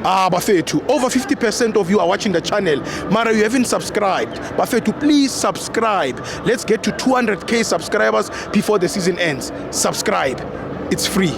Bafethu, over 50% of you are watching the channel. Mara, you haven't subscribed. Bafethu, please subscribe. Let's get to 200k subscribers before the season ends. Subscribe. It's free.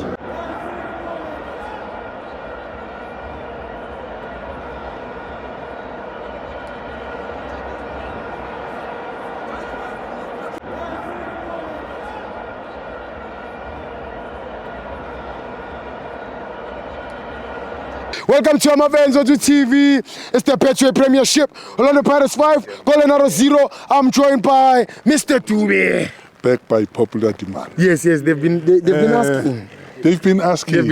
Welcome to Amavenzo TV. It's the Betway Premiership. Orlando Pirates 5, Colorado 0. I'm joined by Mr. Dube. Back by popular demand. Yes, they've been asking. They've been asking.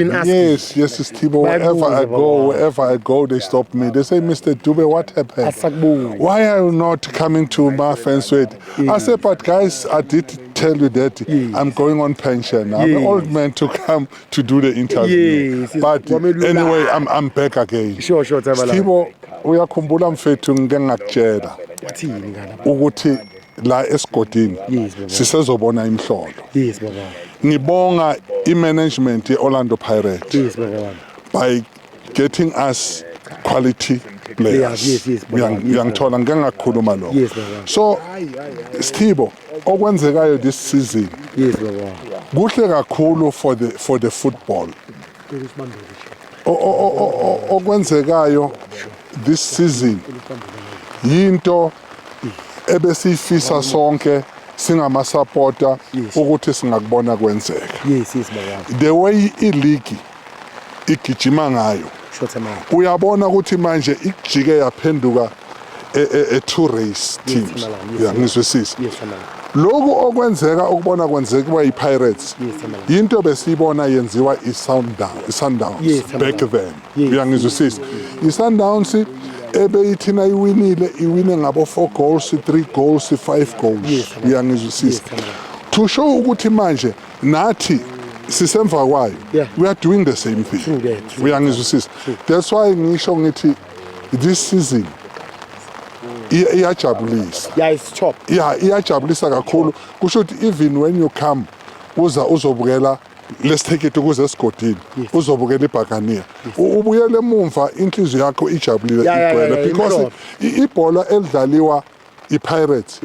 Yes, Steve. Wherever I go, they stop me. They say, Mr. Dube, what happened? Why are you not coming to my fence with? I said, but guys, I did tell you that I'm going on pension. I'm an old man to come to do the interview. But anyway, I'm back again. Sure. Steve, uyakhumbula mfethu ngike ngakutshela ukuthi la esigodini sisezobona imhlolo. Yes, baba. Ngibonga i-management ye-Orlando Pirates by getting us quality players. Uyangithola ngike ngakukhuluma lo. So Steve, okwenzekayo this season kuhle kakhulu for the football. Okwenzekayo this season yinto ebesifisa sonke singama-supporter ukuthi singakubona kwenzeka. The way i-league igijima ngayo uyabona ukuthi manje ikujike yaphenduka two race teams. Ngizwisisa. Lokhu okwenzeka ukubona kwenzeka i-Pirates yinto besiyibona yenziwa i-Sundowns back then. Ngizwisisa. I-Sundowns ebeyithina iwine ngabo 4 goals, 3 goals, 5 goals. Ngizwisisa. To show ukuthi manje nathi sisemva kwayo, we are doing the same thing. Ngizwisisa. That's why ngisho ngithi this season iyajabulisa. It's top. Iyajabulisa kakhulu. Kusho ukuthi even when you come uzobukela, let's take it ukuze esigodini uzobukela iBuccaneer, ubuyele emumva inhliziyo yakho ijabulile igcwele because ibhola elidlaliwa iPirates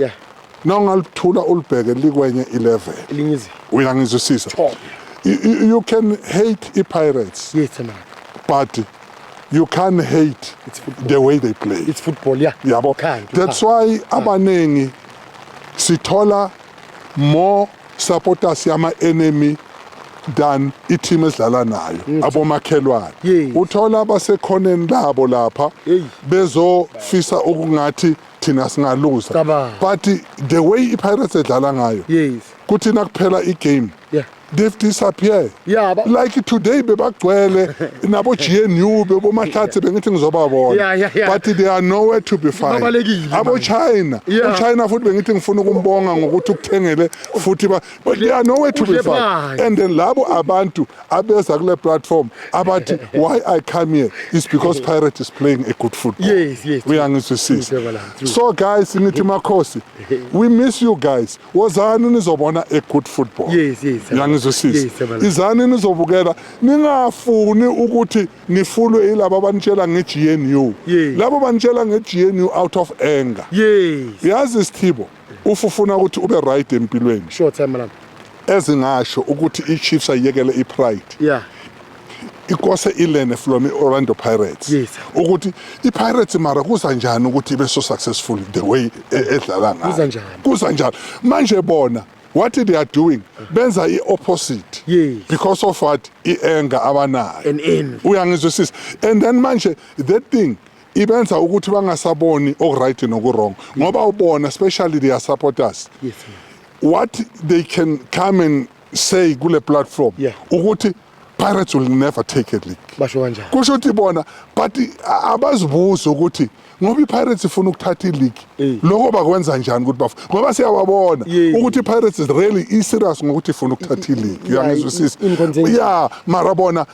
nongalithula ulibheke likwenye 11. Uyangizwisisa. You can hate iPirates, but you can't hate the way they play. It's football, yabo. That's why abanengi sithola more supporters yama enemy than i-team esidlala nayo, abomakhelwane. Uthola abasekhoneni labo lapha bezofisa ukungathi thina singaluza. But the way iPirates edlala ngayo kuthi nakuphela igame they've disappeared. Like today bebagcwele nabo GNU bebomahlathi bengithi ngizobabona, but they are nowhere to be found. Abo China futhi bengithi ngifuna ukumbonga ngokuthi ukuthengele futhi but they are nowhere to be found. And then labo abantu abeza kule platform abathi why I come here is because Pirates is playing a good football. Uyangizwisisa. So guys, ngithi makhosi, we miss you guys. Wozani nizobona a good football. Izani nizobukela ningafuni ukuthi nifulwe ilabo abanitshela ngeGNU. Labo banitshela ngeGNU out of anger. Yazi Sithibo, ufuna ukuthi ube right empilweni. Ezingasho ukuthi iChiefs ayekele iPride. Ikose ilene from Orlando Pirates. Ukuthi iPirates mara kuzanjani ukuthi ibe so successful the way edlala ngayo. Kuzanjani. Manje bona what they are doing benza i-opposite because of what i-anger abanayo. Uyangizwisisa. And then manje that thing ibenza ukuthi bangasaboni okuright nokurong ngoba ubona especially their supporters what they can come and say kule platform ukuthi Pirates will never take a league. Kusho ukuthi bona but abazibuza ukuthi ngoba iPirates ifuna ukuthatha ileague lokho bakwenza njani ukuthi ngoba siyababona ukuthi iPirates is really serious ngokuthi ifuna ukuthatha ileague. Uyangizwisisa. Mara bona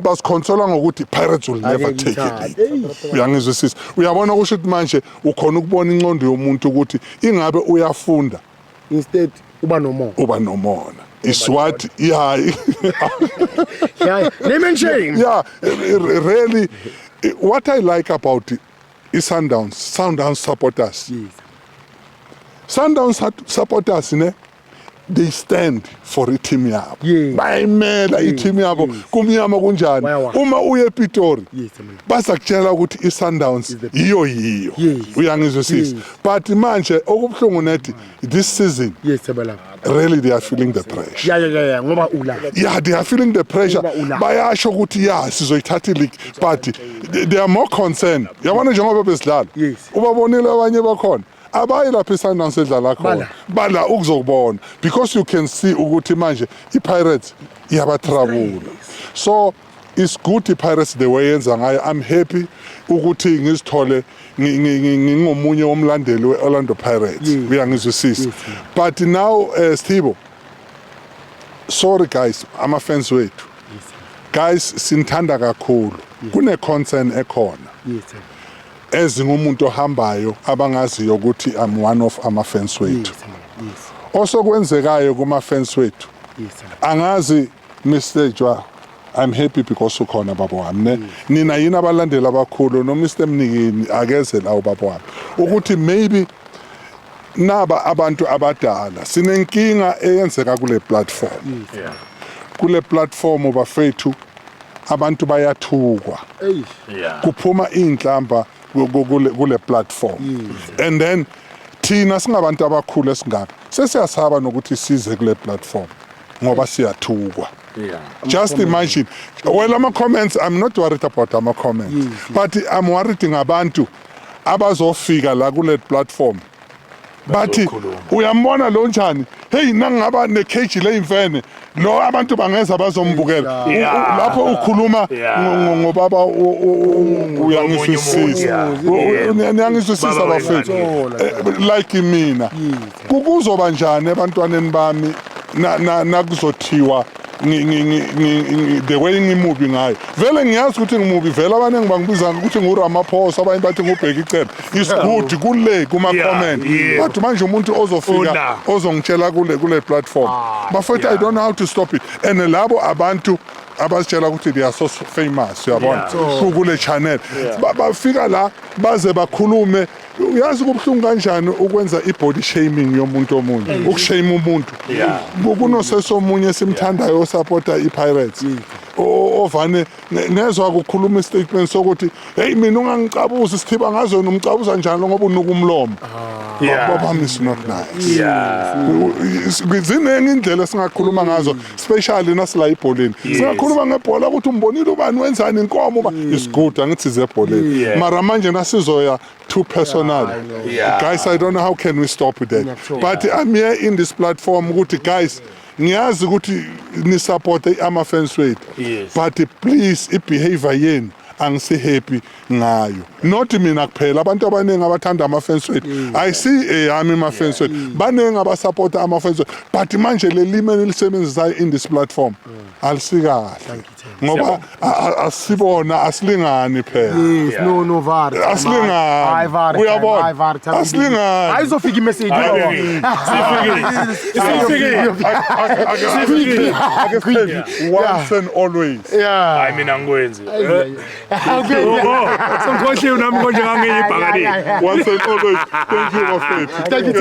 basiconsola ngokuthi Pirates will never take a league. Uyangizwisisa. Uyabona kusho ukuthi manje ukhona ukubona incondo yomuntu ukuthi ingabe uyafunda instead uba nomona. It's what, name and shame. Really, what I like about Sundowns supporters. Yes. Sundowns supporters they stand for i-team yabo. Yeah. Bayimela i-team yabo kumnyama kunjani. Bayawa. Uma uye ePitori Yes, man. bazakutshela ukuthi i-Sundowns iyo. Yes. Uyangizwisisa. Yes. But manje okubuhlungu nethi this season Yes, Sabala. really they are feeling the pressure. Yeah. Ngoba ula. Yeah, they are feeling the pressure. Ula. Bayasho ukuthi sizoyithatha i-league but they are more concerned. Yabona njengoba besidlala. Yes. Ubabonile abanye bakhona. Abayi lapha iSundowns edlala khona. Bala ukuzokubona because you can see ukuthi manje iPirates iyabatrabula. So it's good iPirates the way yenza ngayo. I'm happy ukuthi ngizithole ngingomunye womlandeli weOrlando Pirates. Uyangizwisisa. But now Steve, sorry guys, ama-fans wethu. Guys sinithanda kakhulu. Kune concern ekhona. Yes, sir. Ezingumuntu ohambayo abangaziyo ukuthi I'm one of ama-fans wethu. Yes. Osokwenzekayo kuma-fans wethu. Yes, sir. Angazi Mr. Jwa, I'm happy because ukhona baba wami. Nina yini abalandeli abakhulu no Mr. Mnikini akeze lawo baba wami. Ukuthi maybe naba abantu abadala sinenkinga eyenzeka kule platform. Yeah. Kule platform bafethu abantu bayathukwa. Yeah. Kuphuma inhlamba kule platform. And then thina singabantu abakhulu esingaka sesiyasaba nokuthi size kule platform ngoba siyathukwa. Yeah. Just imagine. Well, ama-comments, I'm not worried about ama-comments. But I'm worried ngabantu abazofika la kule platform. But uyambona lo njani? Hey, nangaba ne-cage le imfene. Lo abantu bangeza bazombukela. Lapho ukhuluma ngobaba uyangizwisisa. Uyangizwisisa bafethu. Like mina. Kuzoba njani ebantwaneni bami nakuzothiwa the way ngimubi ngayo vele ngiyazi ukuthi ngimubi vele abaningi bangibiza ukuthi nguRamaphosa abanye bathi ngubheka icebo is good kule kuma comment but manje umuntu ozofika ozongitshela kule platform bafethu I don't know how to stop it and labo abantu abasitshela ukuthi they are so famous uyabona kule channel bafika la baze bakhulume uyazi kubhlungu kanjani ukwenza i-body shaming yomuntu omunye ukushame umuntu kunosesomunye simthandayo osupporta iPirates ovane nezwa ukukhuluma istatement sokuthi hey mina ungangicabuza Sithiba ngazo nomcabuza njalo ngoba unuka umlomo baba is not nice ziningi indlela singakhuluma ngazo especially nasila ibholeni singakhuluma ngebhola ukuthi umbonile ubani wenzani inkomo is good angithi zebholeni mara manje nasizoya too personal guys I don't know how can we stop that but I'm here in this platform ukuthi guys ngiyazi ukuthi ni support ama-fans wethu but please i-behavior yenu angisi happy ngayo not mina kuphela abantu abaningi abathanda ama-fans wethu I see yami ama-fans wethu baningi abasupporta ama-fans wethu but manje lelime elisebenzisayo in this platform alisikahle ngoba asibona asilingani phela no var asilingani uyabona asilingani ayizofika imessage once and always hayi mina ngikwenze sengikhohliwe nami konje ngangiyibhakani once and always thank you my friend thank you